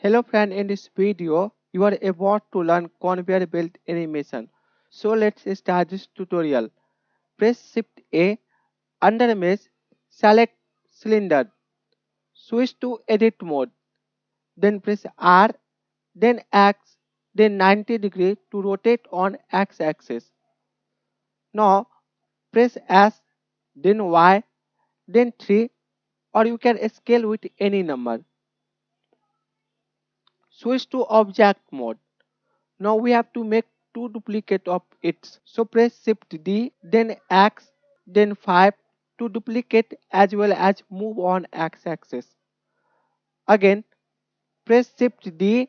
Hello friend, in this video you are about to learn conveyor belt animation. So let's start this tutorial. Press Shift A, under mesh, select cylinder, switch to edit mode, then press R, then X, then 90 degree to rotate on X axis. Now press S, then Y, then 3, or you can scale with any number. Switch to object mode. Now we have to make two duplicate of it. So press Shift D, then X, then 5 to duplicate as well as move on X axis. Again press Shift D,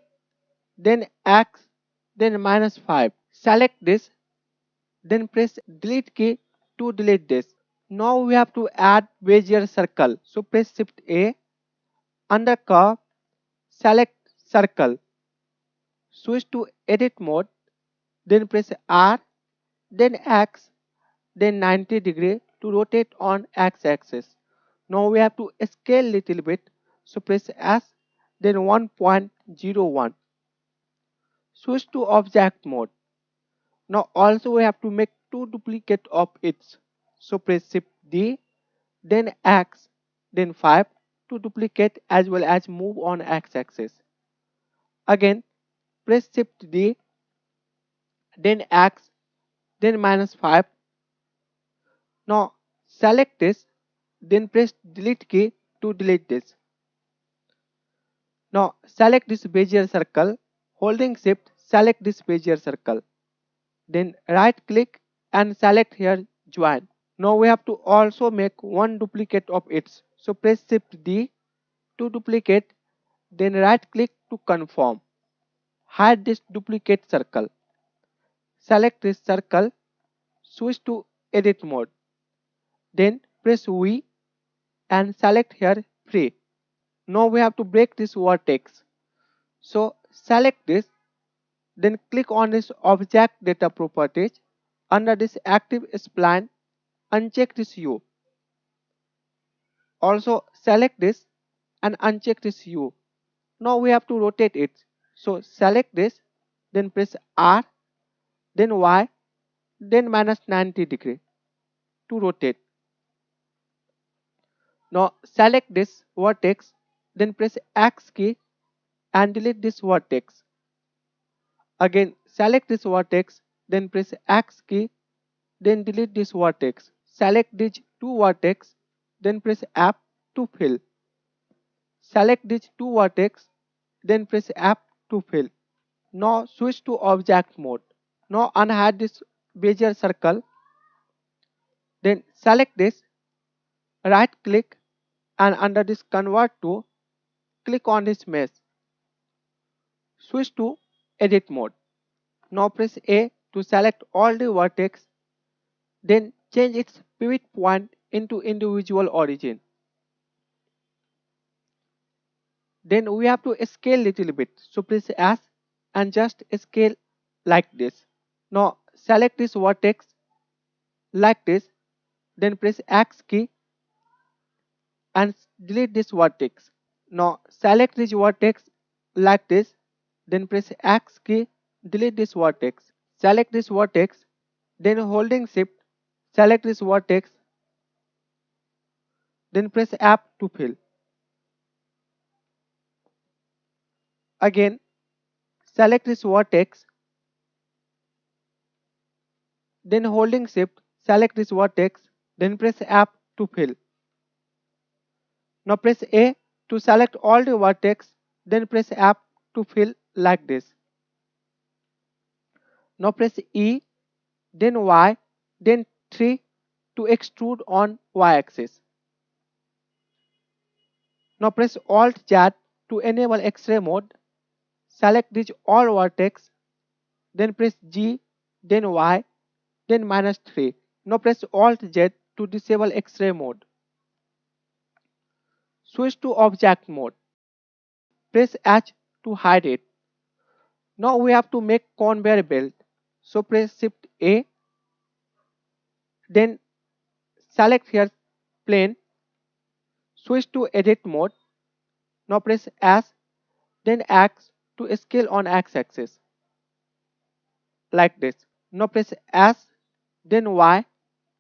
then X, then -5. Select this, then press delete key to delete this. Now we have to add Bezier circle. So press Shift A, under curve, select circle, switch to edit mode, then press R, then X, then 90 degree to rotate on X axis. Now we have to scale little bit. So press S, then 1.01. Switch to object mode. Now also we have to make two duplicate of it. So press Shift D, then X, then 5 to duplicate as well as move on X axis. Again press Shift D, then X, then -5. Now select this, then press delete key to delete this. Now select this Bezier circle, holding Shift select this Bezier circle. Then right click and select here join. Now we have to also make one duplicate of it. So press Shift D to duplicate, then right click to confirm. Hide this duplicate circle. Select this circle, switch to edit mode. Then press V and select here free. Now we have to break this vertex. So select this, then click on this object data properties. Under this active spline, uncheck this U. Also select this and uncheck this U. Now we have to rotate it. So select this, then press R, then Y, then -90 degree to rotate. Now select this vertex, then press X key and delete this vertex. Again select this vertex, then press X key, then delete this vertex. Select these two vertex, then press F to fill. Select these two vertex, then press F to fill. Now switch to object mode. Now unhide this Bezier circle, then select this, right click and under this convert to, click on this mesh. Switch to edit mode. Now press A to select all the vertex, then change its pivot point into individual origin. Then we have to scale little bit. So press S and just scale like this. Now select this vertex like this, then press X key and delete this vertex. Now select this vertex like this, then press X key, delete this vertex. Select this vertex, then holding Shift, select this vertex, then press F to fill. Again select this vertex, then holding Shift, select this vertex, then press F to fill. Now press A to select all the vertex, then press F to fill like this. Now press E, then Y, then 3 to extrude on Y axis. Now press Alt Z to enable X-ray mode. Select these all vertex, then press G, then Y, then -3. Now press Alt Z to disable X-ray mode. Switch to object mode. Press H to hide it. Now we have to make conveyor belt. So press Shift A, then select here plane, switch to edit mode. Now press S, then X to scale on X axis like this. Now press S, then Y,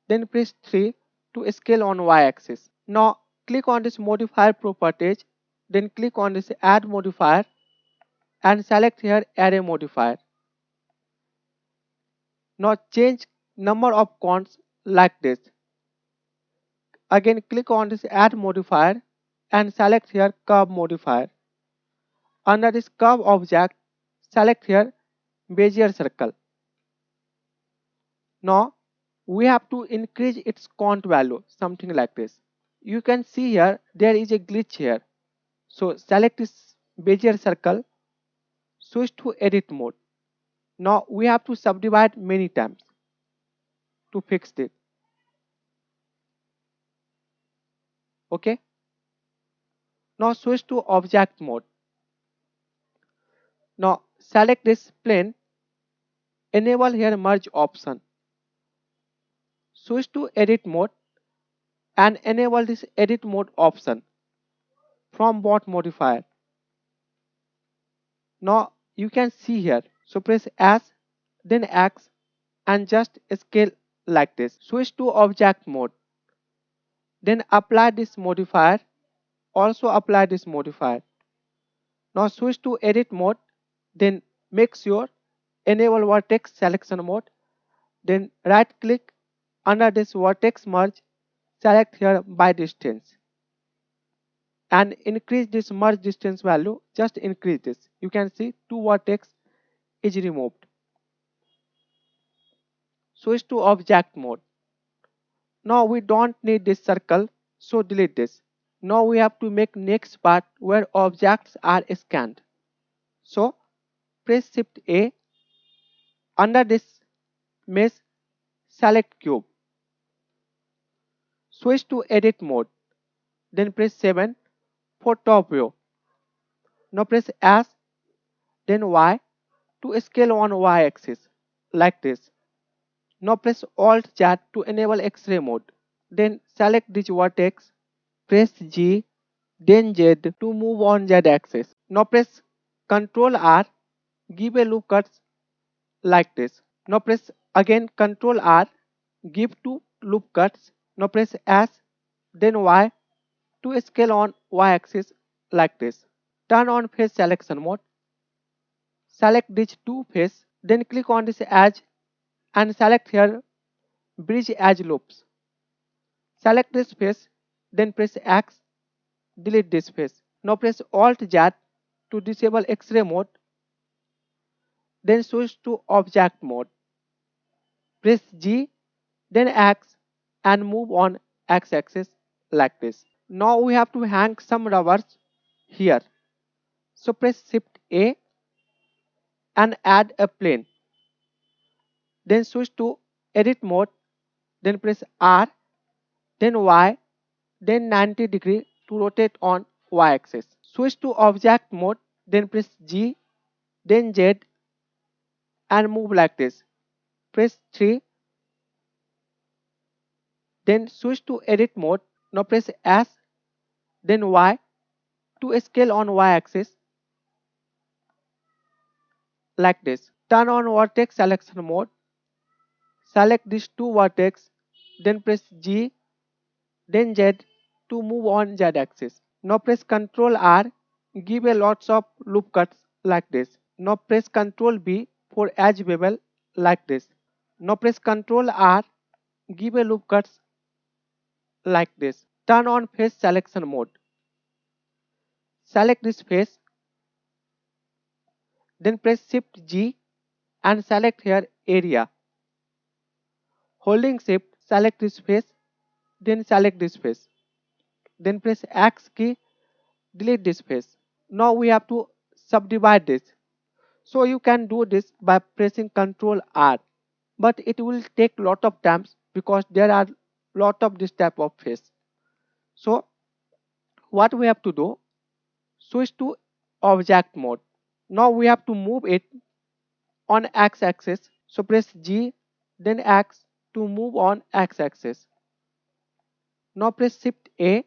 then press 3 to scale on Y axis. Now click on this modifier properties, then click on this add modifier and select here array modifier. Now change number of counts like this. Again click on this add modifier and select here curve modifier. Under this curve object, select here Bezier circle. Now we have to increase its count value, something like this. You can see here there is a glitch here. So select this Bezier circle, switch to edit mode. Now we have to subdivide many times to fix it. Okay. Now switch to object mode. Now select this plane, enable here merge option. Switch to edit mode and enable this edit mode option from bot modifier. Now you can see here. So press S, then X and just scale like this. Switch to object mode. Then apply this modifier. Also apply this modifier. Now switch to edit mode. Then make sure enable vertex selection mode. Then right click under this vertex merge. Select here by distance. And increase this merge distance value. Just increase this. You can see two vertex is removed. Switch to object mode. Now we don't need this circle, so delete this. Now we have to make next part where objects are scanned. So press Shift A. Under this mesh, select cube. Switch to edit mode. Then press 7 for top view. Now press S, then Y to scale on Y axis like this. Now press Alt Z to enable X-ray mode. Then select this vertex, press G, then Z to move on Z axis. Now press Ctrl R, give a loop cut like this. Now press again Ctrl R, give two loop cuts. Now press S, then Y to scale on Y axis like this. Turn on face selection mode. Select these two face, then click on this edge and select here bridge edge loops. Select this face, then press X, delete this face. Now press Alt Z to disable X-ray mode, then switch to object mode. Press G, then X and move on X axis like this. Now we have to hang some rubbers here. So press Shift A and add a plane. Then switch to edit mode, then press R, then Y, then 90° to rotate on Y axis. Switch to object mode, then press G, then Z and move like this. Press 3, then switch to edit mode. Now press S, then Y to scale on Y axis like this. Turn on vertex selection mode. Select these two vertex, then press G, then Z to move on Z axis. Now press Ctrl R, give a lots of loop cuts like this. Now press Ctrl B for edge bevel like this. Now press Ctrl R, give a loop cuts like this. Turn on face selection mode. Select this face, then press Shift G and select here area. Holding Shift, select this face, then select this face. Then press X key, delete this face. Now we have to subdivide this. So you can do this by pressing Ctrl R, but it will take lot of times because there are lot of this type of face. So what we have to do, switch to object mode. Now we have to move it on X axis. So press G, then X to move on X axis. Now press Shift A,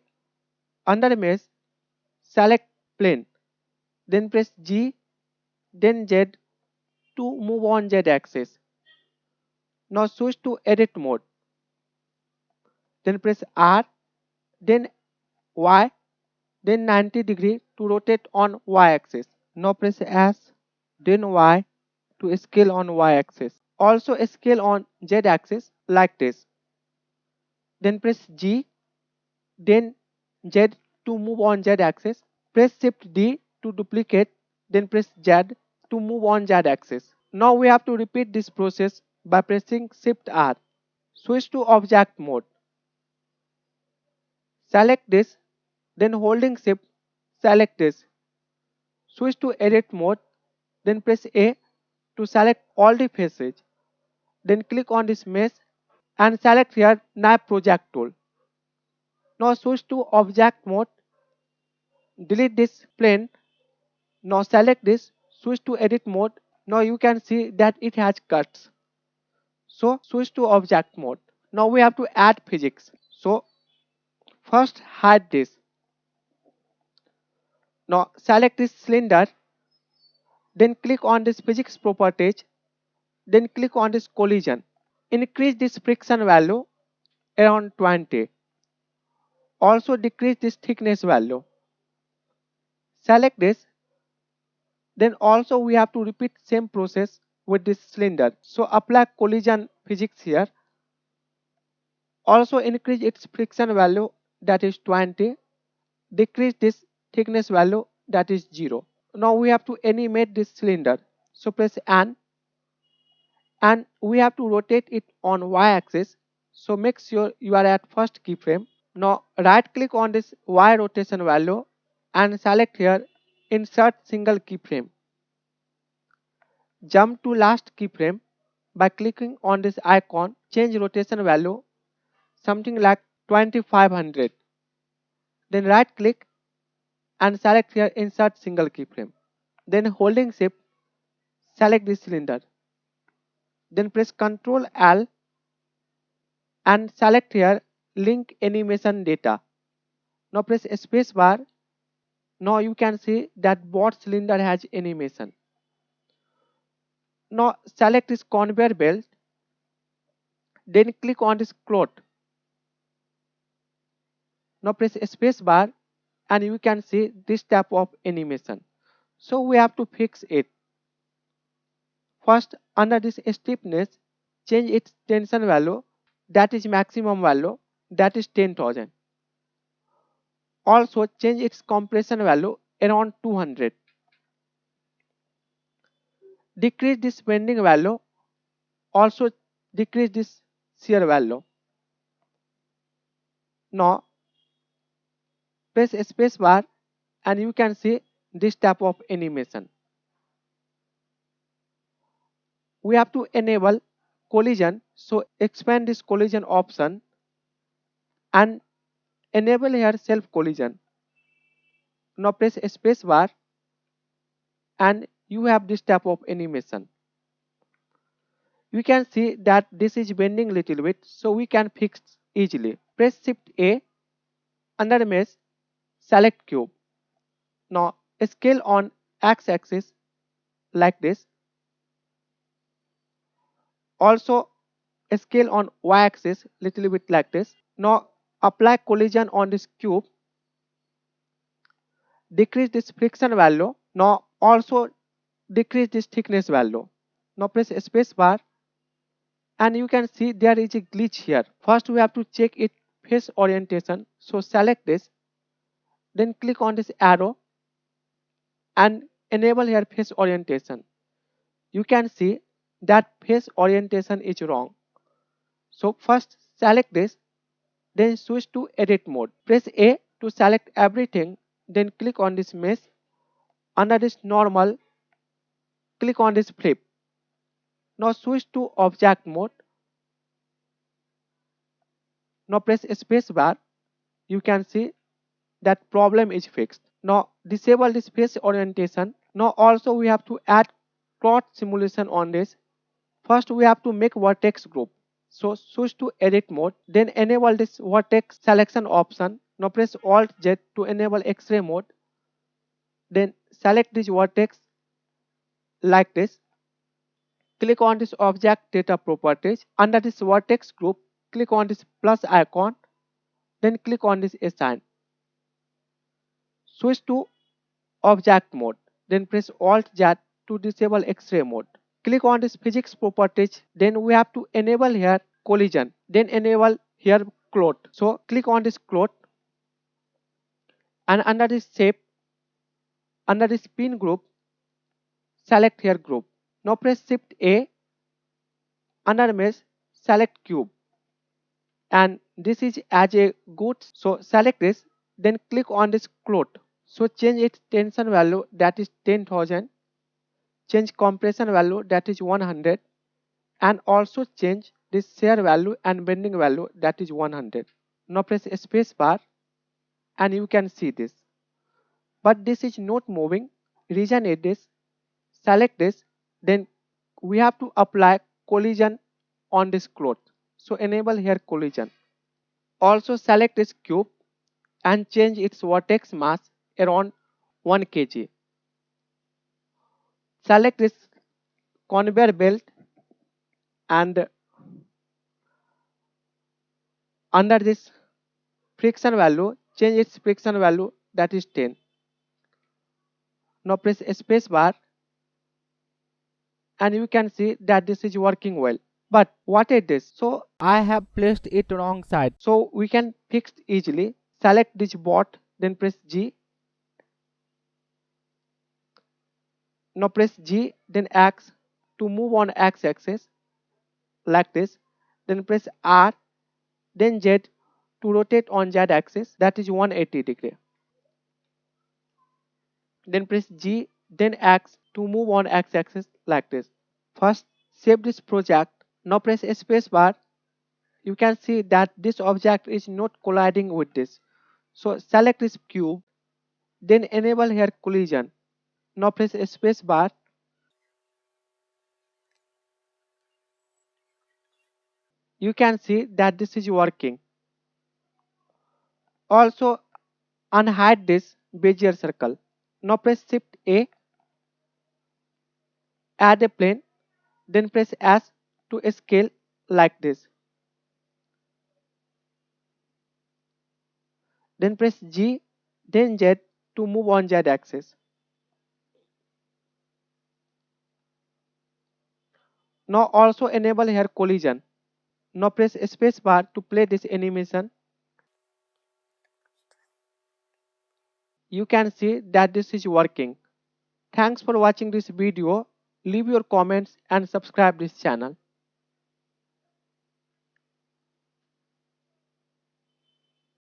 under mesh, select plane, then press G, then Z to move on Z axis. Now switch to edit mode, then press R, then Y, then 90 degree to rotate on Y axis. Now press S, then Y to scale on Y axis. Also scale on Z axis like this. Then press G, then Z to move on Z axis. Press Shift D to duplicate, then press Z to move on Z axis. Now we have to repeat this process by pressing Shift R. Switch to object mode. Select this, then holding Shift, select this. Switch to edit mode, then press A to select all the faces. Then click on this mesh and select here Knife Project tool. Now switch to object mode, delete this plane. Now select this, switch to edit mode. Now you can see that it has cuts. So switch to object mode. Now we have to add physics. So first hide this. Now select this cylinder, then click on this physics properties, then click on this collision. Increase this friction value around 20. Also decrease this thickness value. Select this, then also we have to repeat same process with this cylinder. So apply collision physics here. Also increase its friction value, that is 20. Decrease this thickness value, that is 0. Now we have to animate this cylinder. So press N, and we have to rotate it on Y axis. So make sure you are at first keyframe. Now right click on this Y rotation value and select here insert single keyframe. Jump to last keyframe by clicking on this icon, change rotation value something like 2500. Then right click and select here insert single keyframe. Then holding shift, select this cylinder. Then press Ctrl L and select here link animation data. Now press space bar. Now you can see that both cylinder has animation. Now select this conveyor belt, then click on this cloth. Now press space bar and you can see this type of animation. So we have to fix it. First, under this stiffness, change its tension value, that is maximum value, that is 10,000. Also change its compression value around 200. Decrease this bending value, also decrease this shear value. Now press space bar and you can see this type of animation. We have to enable collision, so expand this collision option and enable here self collision. Now press space bar and you have this type of animation. You can see that this is bending little bit, so we can fix easily. Press Shift A, under mesh, select cube. Now scale on X axis like this. Also scale on Y axis little bit like this. Now apply collision on this cube. Decrease this friction value. Now also decrease this thickness value. Now press space bar and you can see there is a glitch here. First we have to check its face orientation. So select this, then click on this arrow and enable here face orientation. You can see that face orientation is wrong. So first select this, then switch to edit mode. Press A to select everything, then click on this mesh. Under this normal, click on this flip. Now switch to object mode. Now press space bar. You can see that problem is fixed. Now disable this face orientation. Now also we have to add cloth simulation on this. First we have to make vertex group. So switch to edit mode, then enable this vertex selection option. Now press Alt Z to enable X-ray mode. then select this vertex like this. Click on this object data properties. Under this vertex group, click on this plus icon, then click on this assign. Switch to object mode, then press Alt Z to disable X-ray mode. Click on this physics properties, then we have to enable here collision, then enable here cloth. So click on this cloth, and under this shape, under this pin group, select here group. Now press Shift A, under mesh, select cube, and this is as a goods. So select this, then click on this cloth. So change its tension value, that is 10,000, change compression value, that is 100, and also change this shear value and bending value, that is 100. Now press space bar and you can see this, but this is not moving. Reason is this. Select this, then we have to apply collision on this cloth. So enable here collision. Also select this cube and change its vertex mass around 1 kg. Select this conveyor belt, and under this friction value, change its friction value, that is 10. Now press space bar and you can see that this is working well. But what is this? So I have placed it wrong side. So we can fix easily. Select this bot, then press G. Now press G, then X to move on X axis like this. Then press R, then Z to rotate on Z axis, that is 180 degree. Then press G, then X to move on X axis like this. First save this project. Now press space bar. You can see that this object is not colliding with this. So select this cube, then enable here collision. Now press space bar. You can see that this is working. Also unhide this Bezier circle. Now press Shift A, add a plane, then press S to scale like this. Then press G, then Z to move on Z axis. Now also enable here collision. Now press space bar to play this animation. You can see that this is working. Thanks for watching this video. Leave your comments and subscribe this channel.